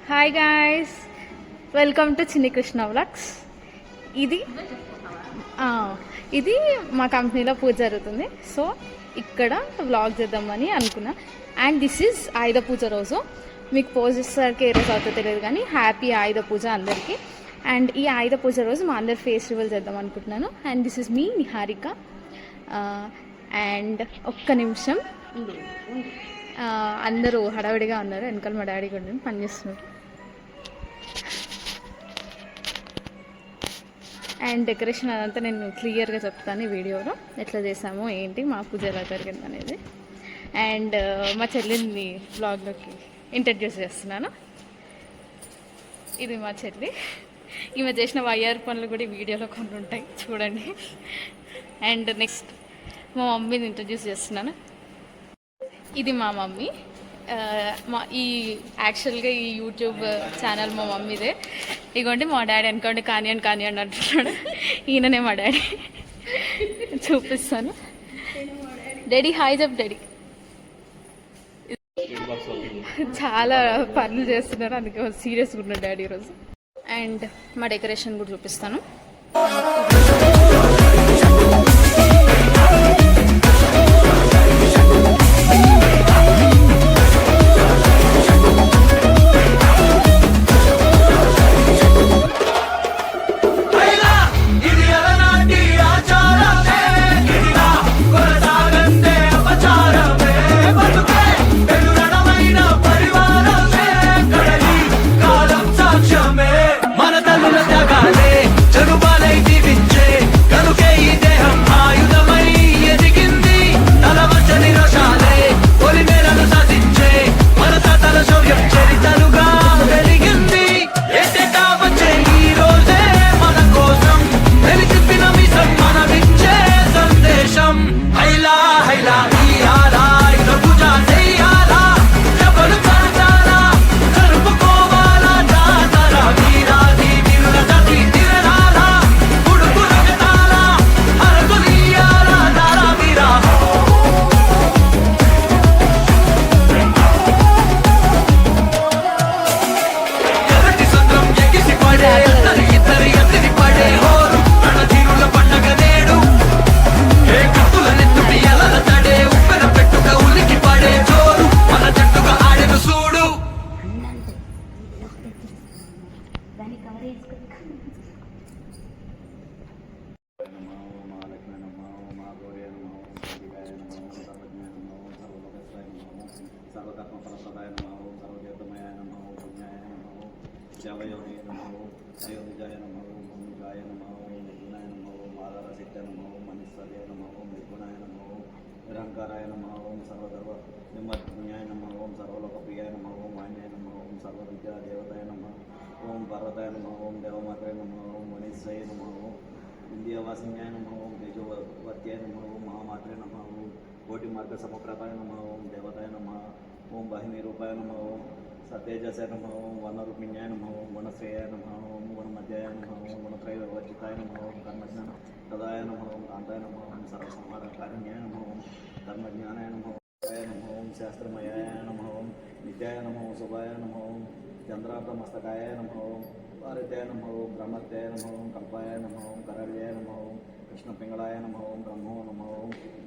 Hi guys, welcome to Chinni Krishna vlogs. ఇది ఇది మా కంపెనీలో పూజ జరుగుతుంది. సో ఇక్కడ వ్లాగ్ చేద్దామని అనుకున్నా. అండ్ దిస్ ఈజ్ ఆయుధ పూజ రోజు. మీకు పోజ్ చేసేసరికి ఏ రోజు అవుతుందో తెలియదు, కానీ హ్యాపీ ఆయుధ పూజ అందరికీ. అండ్ ఈ ఆయుధ పూజ రోజు మా అందరి ఫేస్ రివీల్ చేద్దాం అనుకుంటున్నాను. And this is me Niharika. And ఒక్క నిమిషం, అందరూ హడావిడిగా ఉన్నారు. వెనకాల మా డాడీ కూడా పనిచేస్తున్నారు. అండ్ డెకరేషన్ అదంతా నేను క్లియర్గా చెప్తాను ఈ వీడియోలో, ఎట్లా చేసామో ఏంటి మా పూజ ఎలా జరిగింది అనేది. అండ్ మా చెల్లిని బ్లాగ్లోకి ఇంట్రడ్యూస్ చేస్తున్నాను. ఇది మా చెల్లి. ఈమె చేసిన వయ్యారు పనులు కూడా ఈ వీడియోలో కొన్ని ఉంటాయి, చూడండి. అండ్ నెక్స్ట్ మా మమ్మీని ఇంట్రడ్యూస్ చేస్తున్నాను. ఇది మా మమ్మీ. ఈ యాక్చువల్గా ఈ యూట్యూబ్ ఛానల్ మా మమ్మీదే. ఇగోండి మా డాడీ అనుకోండి కానివ్వండి కానివ్వండి అంటున్నాడు. ఈయననే మా డాడీ. చూపిస్తాను. డాడీ హాయ్ చెప్ డాడీ. చాలా పనులు చేస్తున్నారు, అందుకే సీరియస్గా ఉన్నాడు డాడీ ఈరోజు. అండ్ మా డెకరేషన్ కూడా చూపిస్తాను. శవయోగి నమో అయోనిజాయ నమో మనుజాయ నమో నిర్గుణాయ నమో మాధవసిద్ధ నమో మనిస్సర్య నమో నిర్గుణాయ నమో నిరంకారాయ నమో సర్వధర్మ నిమ్మజ్ఞాయ నమో సర్వలోకప్రియాయ నమో మాన్యాయ నమో సర్వవిద్యా దేవతాయ నమో ఓం పర్వతాయ నమో దేవమాత్రాయ నమో మనిస్సయ నమో ఇంద్రియవాసిన్యాయ నమో తేజోవర్త్యాయ నమో మహామాత్రే నమో కోటి మార్గ సమప్రభాయ నమో దేవతాయ నమో ఓం వాహిని రూపాయ నమో సతేజసే నమో వనరూపిణ్యాయ నమో గుణశ్రేయాయ నమో గుణమధ్యాయ నమో గుణత్రైవర్జితాయ నమో కర్మజ్ఞాన తదాయ నమో కాంతాయ నమో సర్వసంహారకారిణ్యాయ నమో కర్మజ్ఞానాయ నమో నమో శాస్త్రమయాయ నమో నిత్యాయ నమో శుభాయ నమో చంద్రార్ధమస్తకాయ నమో భారతాయ నమో బ్రహ్మత్యాయ నమో కల్పాయ నమో కరళ్యాయ నమో కృష్ణపింగళాయ నమో బ్రహ్మో నమో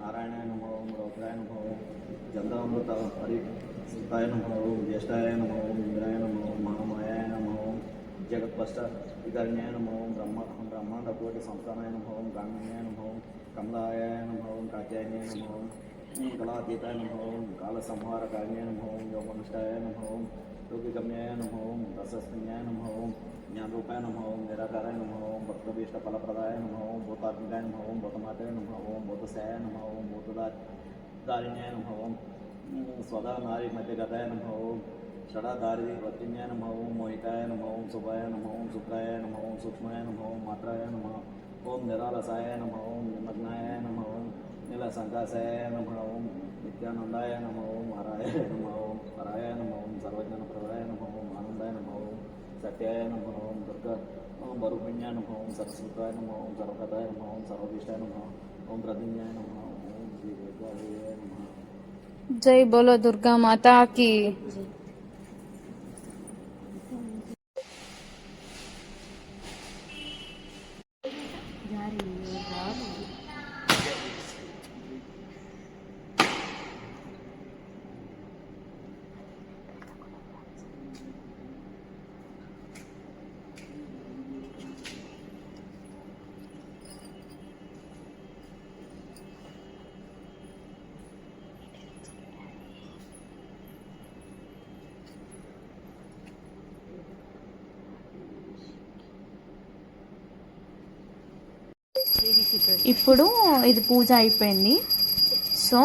నారాయణాయ నమో రౌద్రాయ నమో చంద్రామృత హరితాయ నమో జ్యేష్ఠాయ నమో ఇంద్రాయ నమో మహామాయాయ నమో జగత్పష్ట వికర్ణ్యాయ నమో బ్రహ్మాండ కోటి సంస్థానాయ నమో బ్రాహ్మణ్యాయ నమో కమలాయ నమో కాత్యాయనాయ నమో కళాతీతాయ నమో కాల సంహారకార్యాయ నమో యోగనిష్టాయ నమో యోగిగమ్యాయ నమో రసస్మిన్యాయ నమో జ్ఞానరూపాయ నమో నిరాకారాయ నమో భక్తభీష్ట ఫలప్రదాయ నమో భూతాత్మికాయ నమో భూతమాతాయ నమో భూతశాయ నమో భూతదారిణ్యాయ నమో స్వదా నారి మధ్యగతాయ నమో షడాదారి వర్తిన్యాయ నమో మోహితాయ నమో శుభాయ నమో శుక్రాయ నమో సూక్ష్మాయ నమో మాత్రాయ నమో ఓం నిరాలసాయ నమో నిమగ్నాయ నమో నీలసంకాసాయ నమో నిత్యానందాయ నమో హరాయ నమో హరాయ నమో సర్వజ్ఞానప్రదాయ నమో ఆనందాయ నమో సత్యాయ నమో దుర్గ బరుపుణ్యాయ నమో సరస్వతాయ నమో సర్వకథాయ నమో సర్వభీష్టాయ నమో ఓం ప్రతిజ్ఞాయ నమో ఓం శ్రీ దుర్గాయ నమో. జై బోలో దుర్గా మాతాకి. ఇప్పుడు ఇది పూజ అయిపోయింది. సో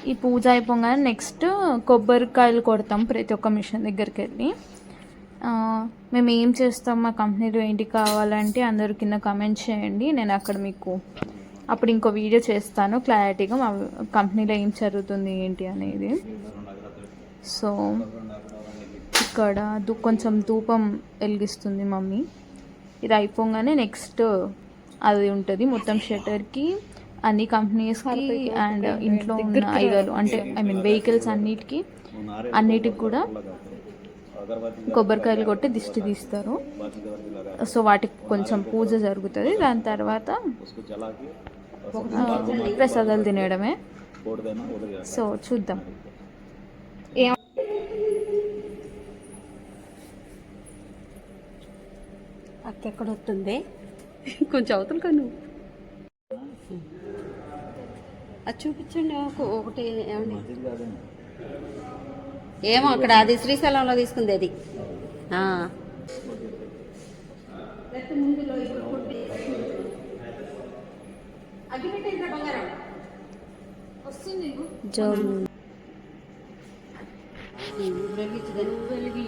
ఈ పూజ అయిపోగానే నెక్స్ట్ కొబ్బరికాయలు కొడతాం ప్రతి ఒక్క మిషన్ దగ్గరికి వెళ్ళి. మేము ఏం చేస్తాం, మా కంపెనీలో ఏంటి కావాలంటే అందరూ కింద కమెంట్ చేయండి. నేను అక్కడ మీకు అప్పుడు ఇంకో వీడియో చేస్తాను క్లారిటీగా మా కంపెనీలో ఏం జరుగుతుంది ఏంటి అనేది. సో ఇక్కడ కొంచెం ధూపం వెలిగిస్తుంది మమ్మీ. ఇది అయిపోగానే నెక్స్ట్ అది ఉంటుంది మొత్తం షట్టర్కి, అన్ని కంపెనీస్కి అండ్ ఇంట్లో ఉన్న ఐదారు అంటే వెహికల్స్ అన్నిటికి కూడా కొబ్బరికాయలు కొట్టి దిష్టి తీస్తారు. సో వాటికి కొంచెం పూజ జరుగుతుంది. దాని తర్వాత ప్రసాదాలు తినేయడమే. సో చూద్దాం. అక్క ఎక్కడ వస్తుంది కొంచెం అవతల కను అది చూపించండి ఒకటి. ఏమండి ఏమో అక్కడ అది శ్రీశైలంలో తీసుకుంది అది. వెలిగి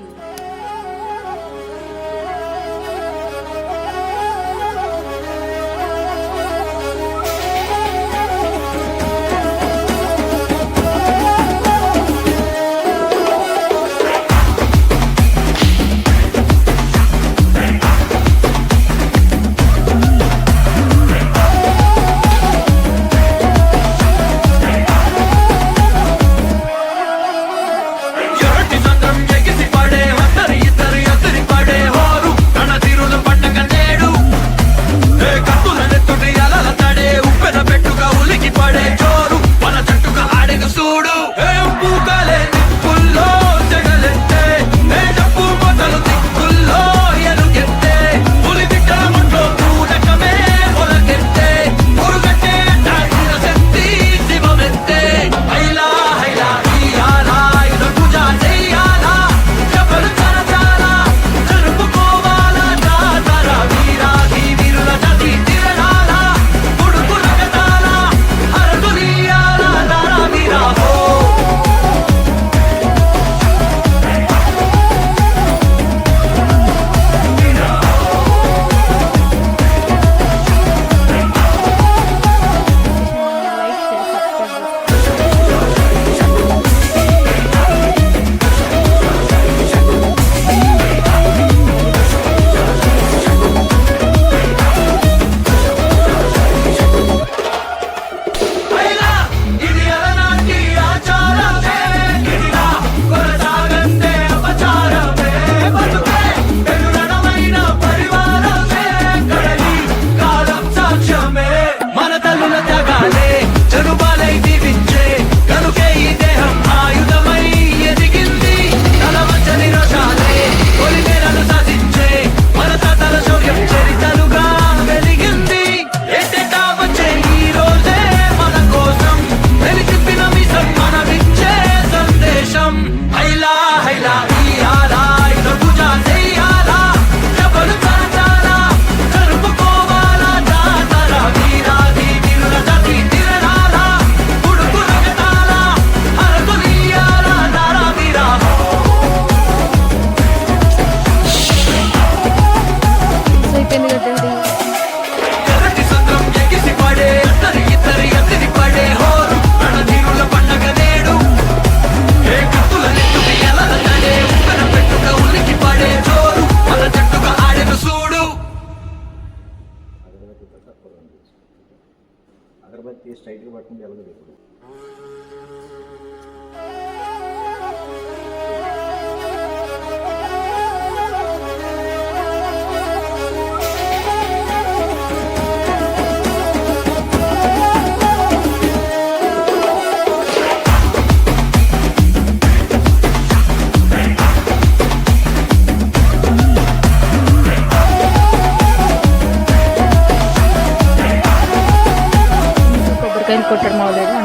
అగరబత్తి స్ట్రైట్గా పట్టుకుంటే వెళ్ళదు ఇప్పుడు. కొబ్బరికాయలు కొట్టడం అవ్వలేదు.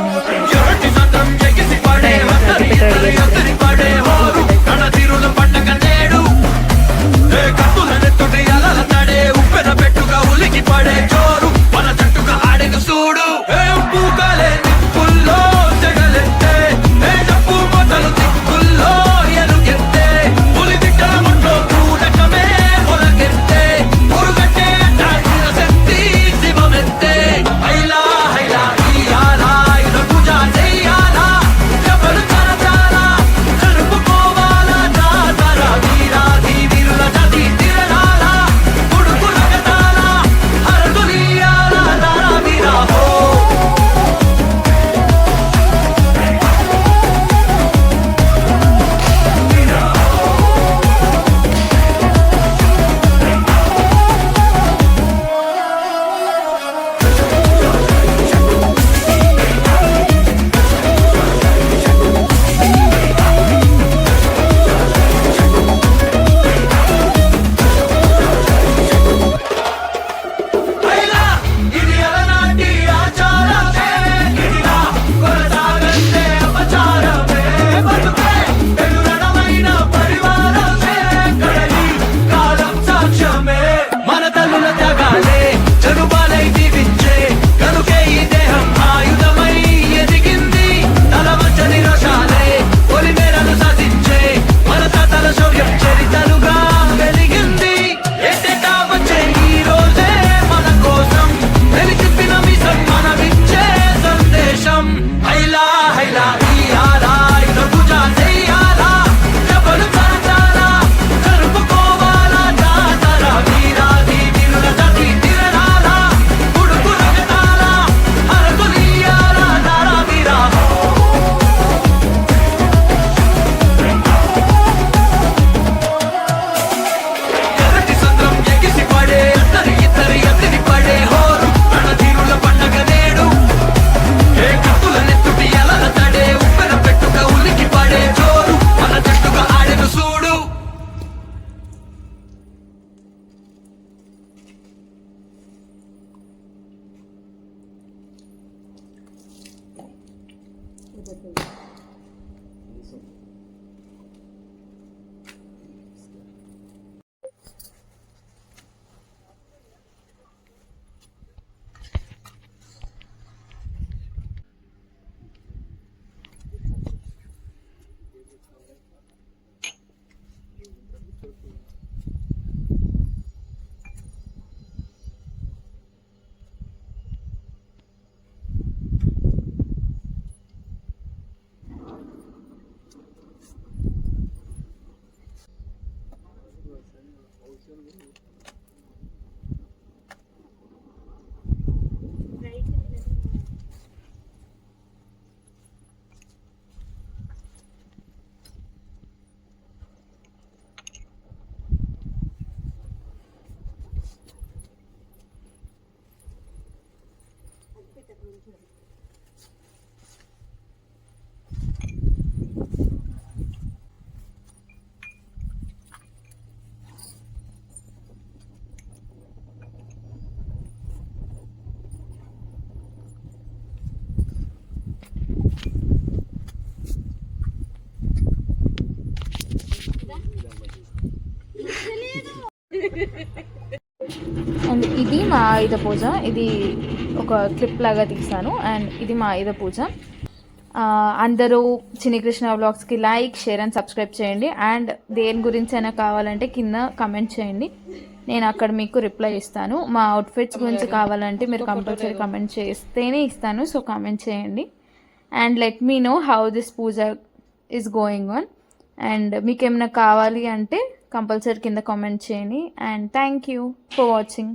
మా ఆయుధ పూజ. ఇది ఒక క్లిప్ లాగా తీసాను. అండ్ ఇది మా ఆయుధ పూజ. అందరూ చిన్ని కృష్ణ వ్లాగ్స్కి లైక్, షేర్ అండ్ సబ్స్క్రైబ్ చేయండి. అండ్ దేని గురించి అయినా కావాలంటే కింద కమెంట్ చేయండి, నేను అక్కడ మీకు రిప్లై ఇస్తాను. మా అవుట్ఫిట్స్ గురించి కావాలంటే మీరు కంపల్సరీ కమెంట్ చేస్తేనే ఇస్తాను. సో కమెంట్ చేయండి and let me know how this puja is going on. And మీకు ఏమైనా కావాలి అంటే కంపల్సరీ కింద కామెంట్ చేయండి. And thank you for watching.